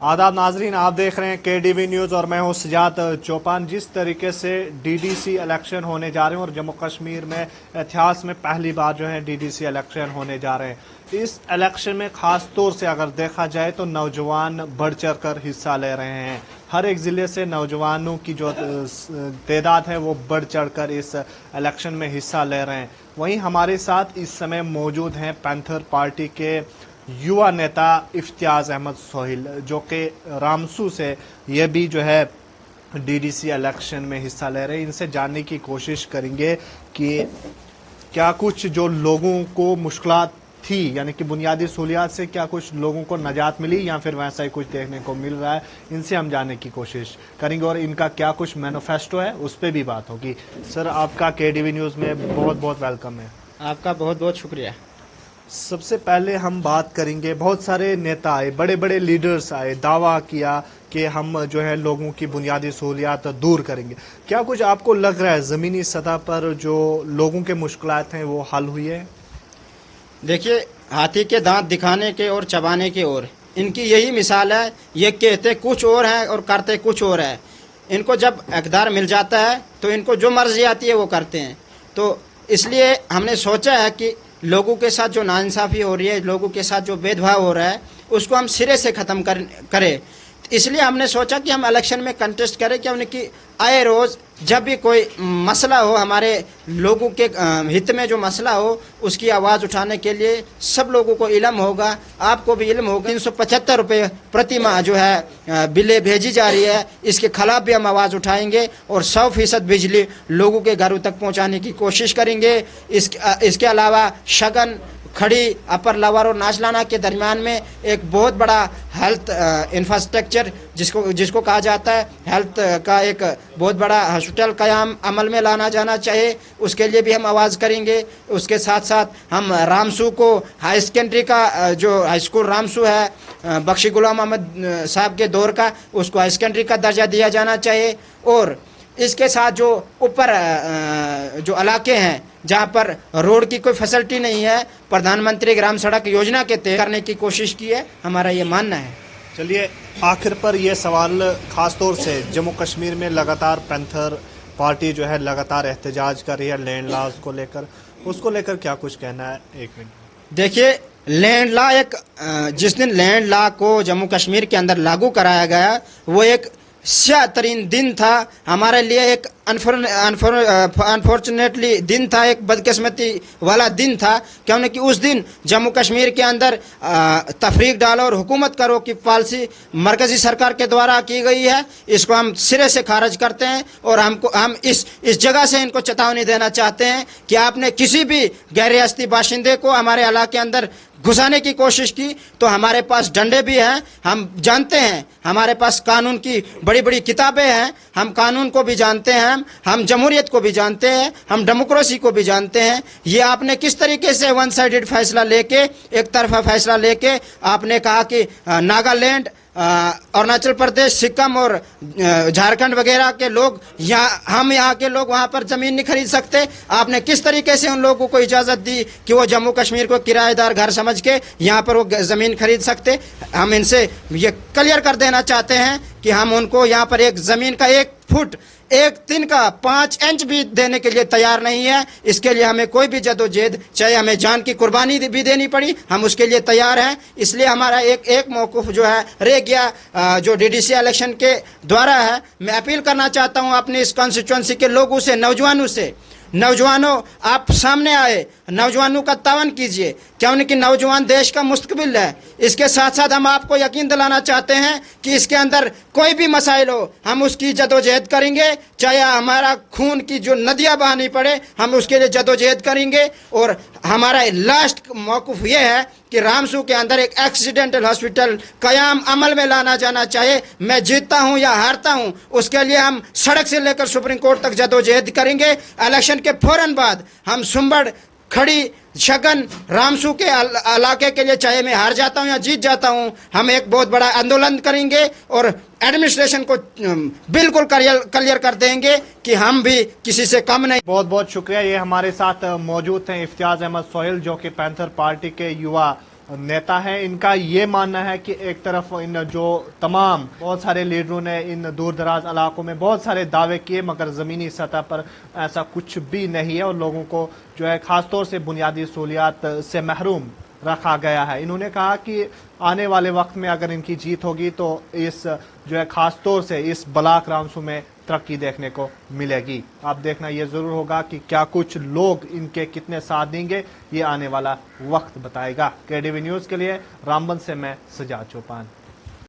आदाब नाजरीन, आप देख रहे हैं KDV न्यूज़ और मैं हूं सजाद चौपान। जिस तरीके से DDC इलेक्शन होने जा रहे हैं और जम्मू कश्मीर में इतिहास में पहली बार जो है DDC इलेक्शन होने जा रहे हैं, इस इलेक्शन में ख़ास तौर से अगर देखा जाए तो नौजवान बढ़ चढ़ कर हिस्सा ले रहे हैं। हर एक ज़िले से नौजवानों की जो तादाद है वो बढ़ चढ़ कर इस इलेक्शन में हिस्सा ले रहे हैं। वहीं हमारे साथ इस समय मौजूद हैं पैंथर पार्टी के युवा नेता इफ्तियाज़ अहमद सोहिल, जो कि रामसू से ये भी जो है DDC इलेक्शन में हिस्सा ले रहे हैं। इनसे जानने की कोशिश करेंगे कि क्या कुछ जो लोगों को मुश्किलात थी, यानी कि बुनियादी सहूलियात से क्या कुछ लोगों को नजात मिली या फिर वैसा ही कुछ देखने को मिल रहा है, इनसे हम जानने की कोशिश करेंगे और इनका क्या कुछ मैनिफेस्टो है उस पर भी बात होगी। सर, आपका KDV न्यूज़ में बहुत बहुत वेलकम है। आपका बहुत बहुत शुक्रिया। सबसे पहले हम बात करेंगे, बहुत सारे नेता आए, बड़े बड़े लीडर्स आए, दावा किया कि हम जो है लोगों की बुनियादी सहूलियात दूर करेंगे। क्या कुछ आपको लग रहा है ज़मीनी सतह पर जो लोगों के मुश्किलात हैं वो हल हुई है? देखिए, हाथी के दांत दिखाने के और चबाने के और इनकी यही मिसाल है। ये कहते कुछ और हैं और करते कुछ और है। इनको जब इक़्तिदार मिल जाता है तो इनको जो मर्जी आती है वो करते हैं। तो इसलिए हमने सोचा है कि लोगों के साथ जो नाइंसाफ़ी हो रही है, लोगों के साथ जो भेदभाव हो रहा है, उसको हम सिरे से ख़त्म करें। इसलिए हमने सोचा कि हम इलेक्शन में कंटेस्ट करें कि उनकी आए रोज़ जब भी कोई मसला हो, हमारे लोगों के हित में जो मसला हो, उसकी आवाज़ उठाने के लिए सब लोगों को इल्म होगा, आपको भी इल्म होगा। 375 रुपये प्रति माह जो है बिलें भेजी जा रही है, इसके खिलाफ भी हम आवाज़ उठाएंगे और 100% बिजली लोगों के घरों तक पहुंचाने की कोशिश करेंगे। इसके अलावा शगन, खड़ी, अपर लवर और नाचलाना के दरमियान में एक बहुत बड़ा हेल्थ इंफ्रास्ट्रक्चर जिसको कहा जाता है, हेल्थ का एक बहुत बड़ा हॉस्पिटल क़याम अमल में लाना जाना चाहिए, उसके लिए भी हम आवाज़ करेंगे। उसके साथ साथ हम रामसू को हाई सेकेंडरी का जो हाई स्कूल रामसू है बख्शी गुलाम अहमद साहब के दौर का, उसको हाई सेकेंडरी का दर्जा दिया जाना चाहिए। और इसके साथ जो ऊपर जो इलाके हैं जहाँ पर रोड की कोई फैसिलिटी नहीं है, प्रधानमंत्री ग्राम सड़क योजना के तहत करने की कोशिश की है, हमारा ये मानना है। चलिए, आखिर पर यह सवाल ख़ास तौर से जम्मू कश्मीर में लगातार पैंथर पार्टी जो है लगातार एहतजाज कर रही है लैंड लॉज को लेकर, उसको लेकर क्या कुछ कहना है? एक मिनट। देखिए, लैंड लॉ जिस दिन लैंड लॉ को जम्मू कश्मीर के अंदर लागू कराया गया, वो एक स्याह तरीन दिन था हमारे लिए। एक अनफॉर्चुनेटली दिन था, एक बदकिस्मती वाला दिन था, क्योंकि उस दिन जम्मू कश्मीर के अंदर तफरीक डालो और हुकूमत करो की पॉलिसी मरकज़ी सरकार के द्वारा की गई है। इसको हम सिरे से खारिज करते हैं और हम इस जगह से इनको चेतावनी देना चाहते हैं कि आपने किसी भी गैर रियासती बाशिंदे को हमारे इलाके के अंदर घुसाने की कोशिश की तो हमारे पास डंडे भी हैं, हम जानते हैं, हमारे पास कानून की बड़ी बड़ी किताबें हैं, हम कानून को भी जानते हैं, हम जमहूरियत को भी जानते हैं, हम डेमोक्रेसी को भी जानते हैं। ये आपने किस तरीके से वन साइडेड फैसला लेके, एक तरफा फैसला लेके आपने कहा कि नागालैंड, अरुणाचल प्रदेश, सिक्किम और झारखंड वगैरह के लोग हम यहाँ के लोग वहाँ पर ज़मीन नहीं खरीद सकते। आपने किस तरीके से उन लोगों को इजाज़त दी कि वो जम्मू कश्मीर को किराएदार घर समझ के यहाँ पर वो ज़मीन खरीद सकते? हम इनसे ये क्लियर कर देना चाहते हैं कि हम उनको यहाँ पर एक ज़मीन का 1 फुट 1 दिन का 5 इंच भी देने के लिए तैयार नहीं है। इसके लिए हमें कोई भी जदोजहद, चाहे हमें जान की कुर्बानी भी देनी पड़ी, हम उसके लिए तैयार हैं। इसलिए हमारा एक मौक़िफ़ जो है रह गया जो DDC इलेक्शन के द्वारा है। मैं अपील करना चाहता हूं अपने इस कॉन्स्टिट्यूंसी के लोगों से, नौजवानों से, नौजवानों आप सामने आए, नौजवानों का तावन कीजिए, क्योंकि नौजवान देश का मुस्तकबिल है। इसके साथ साथ हम आपको यकीन दिलाना चाहते हैं कि इसके अंदर कोई भी मसाइल हो, हम उसकी जदोजहद करेंगे, चाहे हमारा खून की जो नदियाँ बहानी पड़े, हम उसके लिए जदोजहद करेंगे। और हमारा लास्ट मौक़िफ़ ये है कि रामसू के अंदर एक एक्सीडेंटल हॉस्पिटल क़याम अमल में लाना जाना चाहिए। मैं जीतता हूं या हारता हूं, उसके लिए हम सड़क से लेकर सुप्रीम कोर्ट तक जदोजहद करेंगे। इलेक्शन के फौरन बाद हम सुंबड़, खड़ी, शगन, रामसू के इलाके के लिए, चाहे मैं हार जाता हूं या जीत जाता हूं, हम एक बहुत बड़ा आंदोलन करेंगे और एडमिनिस्ट्रेशन को बिल्कुल क्लियर कर देंगे कि हम भी किसी से कम नहीं। बहुत बहुत शुक्रिया। ये हमारे साथ मौजूद हैं इफ्तियाज़ अहमद सोहिल, जो कि पैंथर पार्टी के युवा नेता हैं, इनका ये मानना है कि एक तरफ इन जो तमाम बहुत सारे लीडरों ने इन दूर दराज इलाकों में बहुत सारे दावे किए, मगर ज़मीनी सतह पर ऐसा कुछ भी नहीं है और लोगों को जो है ख़ासतौर से बुनियादी सहूलियात से महरूम रखा गया है। इन्होंने कहा कि आने वाले वक्त में अगर इनकी जीत होगी तो इस जो है ख़ास तौर से इस ब्लॉक रामसू में तरक्की देखने को मिलेगी। अब देखना ये ज़रूर होगा कि क्या कुछ लोग इनके कितने साथ देंगे, ये आने वाला वक्त बताएगा। केडीवी न्यूज़ के लिए रामबन से मैं सजाद चौपान।